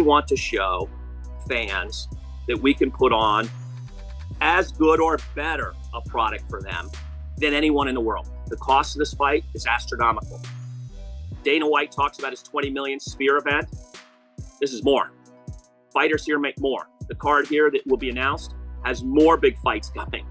want to show fans that we can put on as good or better a product for them than anyone in the world. The cost of this fight is astronomical. Dana White talks about his 20 million Sphere event. This is more. Fighters here make more. The card here that will be announced has more big fights coming.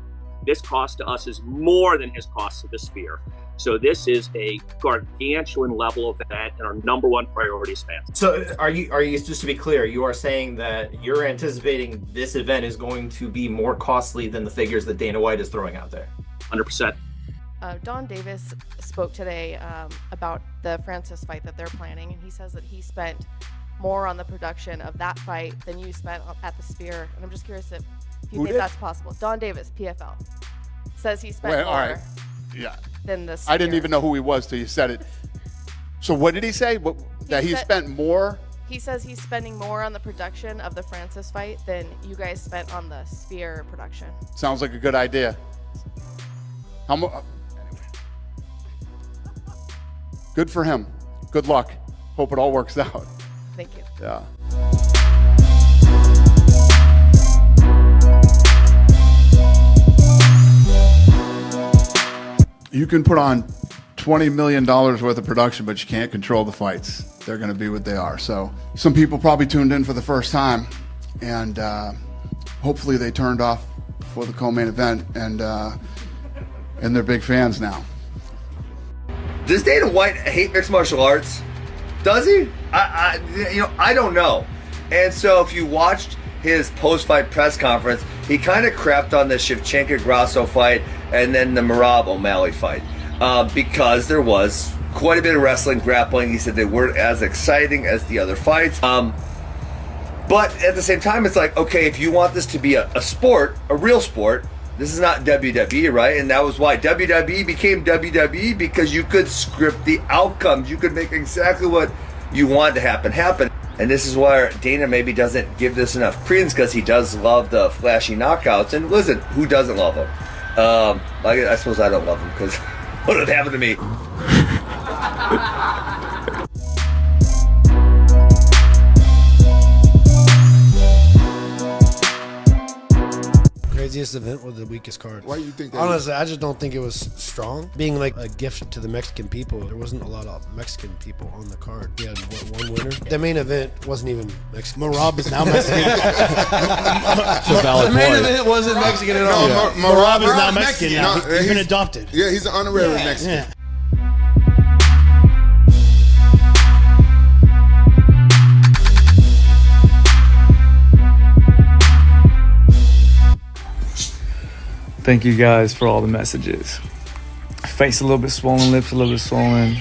This cost to us is more than his cost to the Sphere. So this is a gargantuan level of event and our number one priority as fans. So are you, just to be clear, you are saying that you're anticipating this event is going to be more costly than the figures that Dana White is throwing out there? 100%. Donn Davis spoke today about the Francis fight that they're planning, and he says that he spent more on the production of that fight than you spent at the Sphere. And I'm just curious if you think that's possible. Donn Davis, PFL, says he spent more than the Sphere. I didn't even know who he was till you said it. So what did he say? He spent more? He says he's spending more on the production of the Francis fight than you guys spent on the Sphere production. Sounds like a good idea. Good for him. Good luck. Hope it all works out. Thank you. Yeah. You can put on $20 million worth of production, but you can't control the fights. They're going to be what they are. So some people probably tuned in for the first time, and hopefully they turned off for the co-main event, and they're big fans now. Does Dana White hate mixed martial arts? Does he? I don't know. And so if you watched his post-fight press conference, he kind of crapped on the Shevchenko-Grasso fight and then the Merab OMalley fight because there was quite a bit of wrestling, grappling. He said they weren't as exciting as the other fights. But at the same time, it's like, okay, if you want this to be a sport, a real sport, this is not WWE, right? And that was why WWE became WWE, because you could script the outcomes. You could make exactly what you want to happen. And this is why Dana maybe doesn't give this enough credence, because he does love the flashy knockouts. And listen, who doesn't love them? I suppose I don't love them, because what would happen to me? Craziest event with the weakest card. Why do you think that? Honestly, I just don't think it was strong. Being like a gift to the Mexican people, there wasn't a lot of Mexican people on the card. We had one winner. The main event wasn't even Mexican. Merab is now Mexican. The main event wasn't Mexican at all. No, Merab is now Mexican now. He's been adopted. Yeah, he's an honorary Mexican. Yeah. Thank you guys for all the messages. Face a little bit swollen, lips a little bit swollen.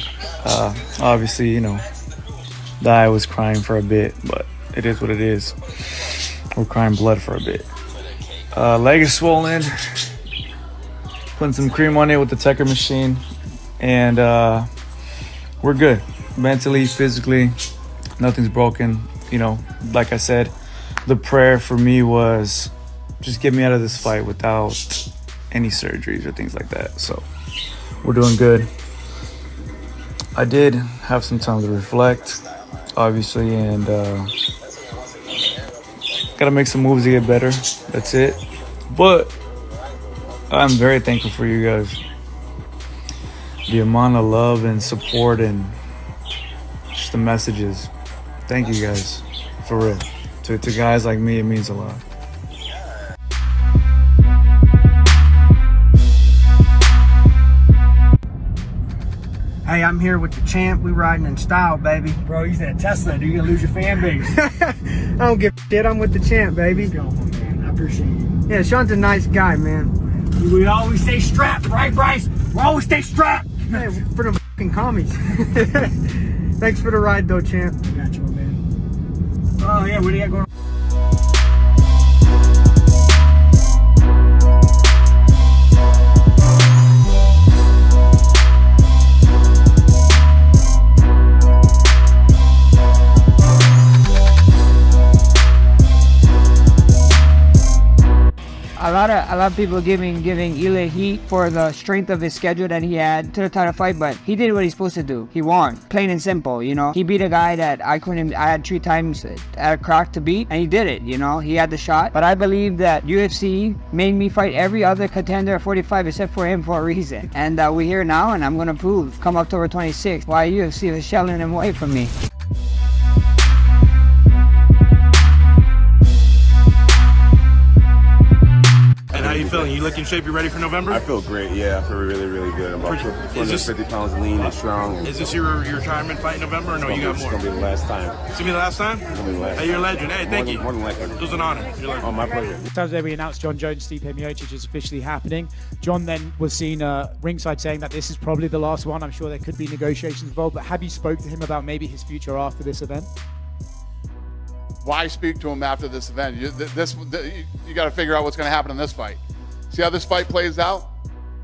Obviously, you know, the eye was crying for a bit, but it is what it is. We're crying blood for a bit. Leg is swollen. Putting some cream on it with the Tecker machine. And we're good. Mentally, physically, nothing's broken. You know, like I said, the prayer for me was just get me out of this fight without any surgeries or things like that. So we're doing good. I did have some time to reflect, obviously, and gotta make some moves to get better. That's it. But I'm very thankful for you guys. The amount of love and support and just the messages. Thank you guys, for real. To guys like me, it means a lot. Hey, I'm here with the champ. We riding in style, baby. Bro, you said Tesla, dude. You're gonna lose your fan base. I don't give a shit. I'm with the champ, baby. Go, man. I appreciate you. Yeah, Sean's a nice guy, man. We always stay strapped, right, Bryce? We always stay strapped. Hey, for the fucking commies. Thanks for the ride, though, champ. I got you, man. Oh, yeah, what do you got going on? I lot of people giving Ile heat for the strength of his schedule that he had to the title fight, but he did what he's supposed to do. He won, plain and simple. You know, he beat a guy that I had 3 times at a crack to beat, and he did it. You know, he had the shot. But I believe that UFC made me fight every other contender at 45 except for him for a reason. And we're here now, and I'm gonna prove come October 26th why UFC was shelling him away from me. How you feeling? You look in shape? You ready for November? I feel great. Yeah, I feel really, really good. I'm about 250 pounds lean and strong. Is this your retirement fight in November, or no? You got more? It's gonna be the last time. It's gonna be the last time? It's gonna be the last. Hey, you're a legend. Hey, thank you. More than likely. It was an honor. Oh, my pleasure. Thursday we announced John Jones, Stipe Miocic is officially happening. John then was seen ringside saying that this is probably the last one. I'm sure there could be negotiations involved, but have you spoke to him about maybe his future after this event? Why speak to him after this event? You got to figure out what's going to happen in this fight. See how this fight plays out,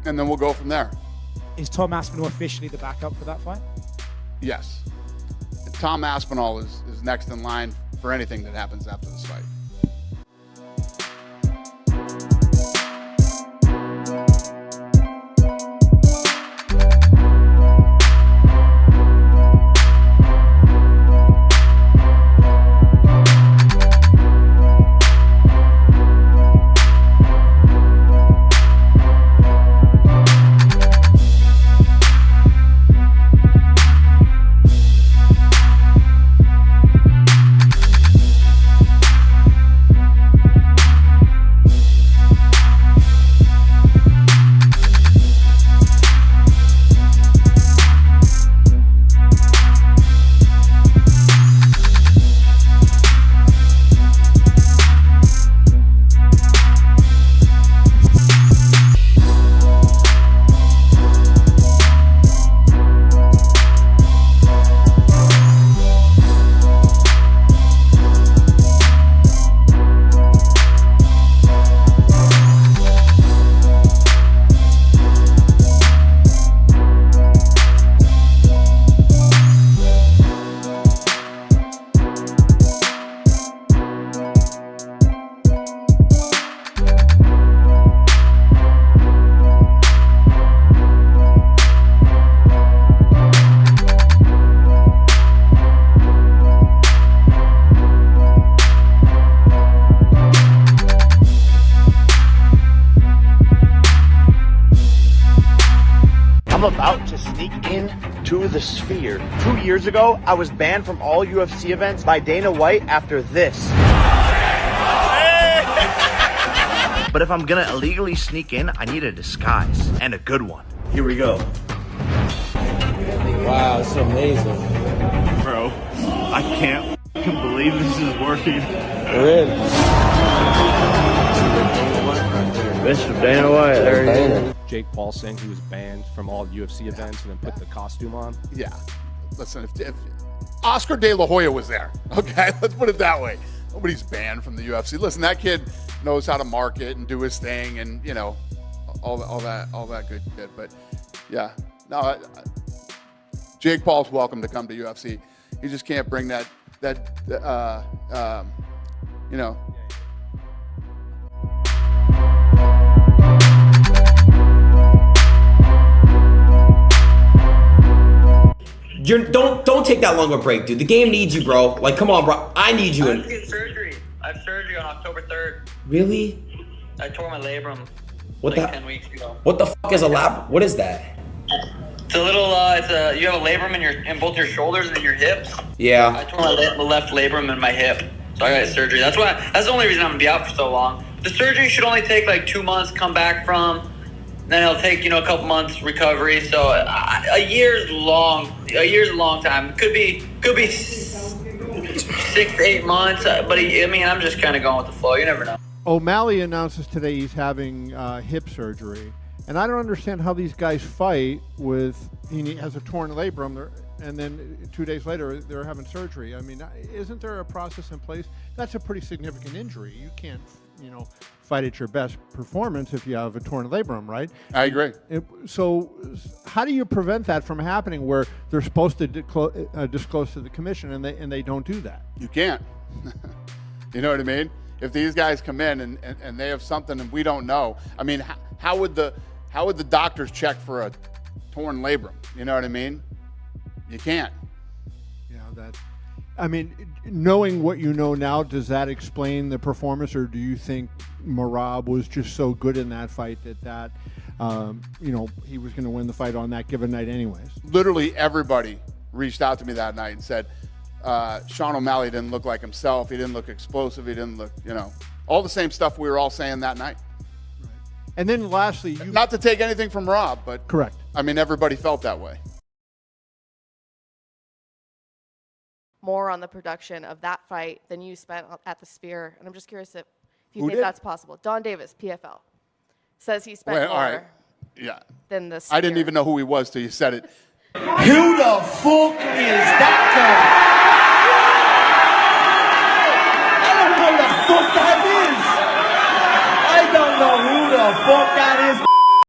and then we'll go from there. Is Tom Aspinall officially the backup for that fight? Yes. Tom Aspinall is next in line for anything that happens after this fight. I'm about to sneak in to the Sphere. 2 years ago, I was banned from all UFC events by Dana White after this. But if I'm gonna illegally sneak in, I need a disguise, and a good one. Here we go. Wow, it's amazing. Bro, I can't believe this is working. We're in. Mr. Dana White, there he is. Jake Paul saying he was banned from all UFC events and then put the costume on. Yeah. Listen, if Oscar De La Hoya was there, okay, let's put it that way. Nobody's banned from the UFC. Listen, that kid knows how to market and do his thing, and you know, all that good shit. But yeah, no, Jake Paul's welcome to come to UFC. He just can't bring that you know. Don't take that long of a break, dude. The game needs you, bro. Like, come on, bro. I need you. I have to get surgery. I have surgery on October 3rd. Really? I tore my labrum what like the, 10 weeks ago. What the fuck is a lab? What is that? It's a little, you have a labrum in both your shoulders and in your hips. Yeah. I tore my left labrum in my hip, so I got surgery. That's the only reason I'm gonna be out for so long. The surgery should only take like 2 months to come back from. Then it'll take, a couple months recovery. So a year's a long time. Could be 6 to 8 months. But I'm just kind of going with the flow. You never know. O'Malley announces today he's having hip surgery, and I don't understand how these guys fight with he has a torn labrum, and then 2 days later they're having surgery. I mean, isn't there a process in place? That's a pretty significant injury. You can't, fight at your best performance if you have a torn labrum, right? I agree. So how do you prevent that from happening where they're supposed to disclose to the commission and they don't do that? You can't. You know what I mean? if these guys come in and they have something and we don't know, I mean, how would the doctors check for a torn labrum? You know what I mean? You can't. Yeah, I mean, knowing what you know now, does that explain the performance, or do you think Merab was just so good in that fight that he was going to win the fight on that given night anyways? Literally everybody reached out to me that night and said, Sean OMalley didn't look like himself. He didn't look explosive. He didn't look, all the same stuff we were all saying that night. Right. And then lastly, not to take anything from Rob, but correct. I mean, everybody felt that way. More on the production of that fight than you spent at the Sphere, and I'm just curious if you Who think did? that's possible. Donn Davis, PFL, says he spent more all right. Yeah. than the Sphere. I didn't even know who he was till you said it. Who the fuck is that guy? I don't know who the fuck that is. I don't know who the fuck that is.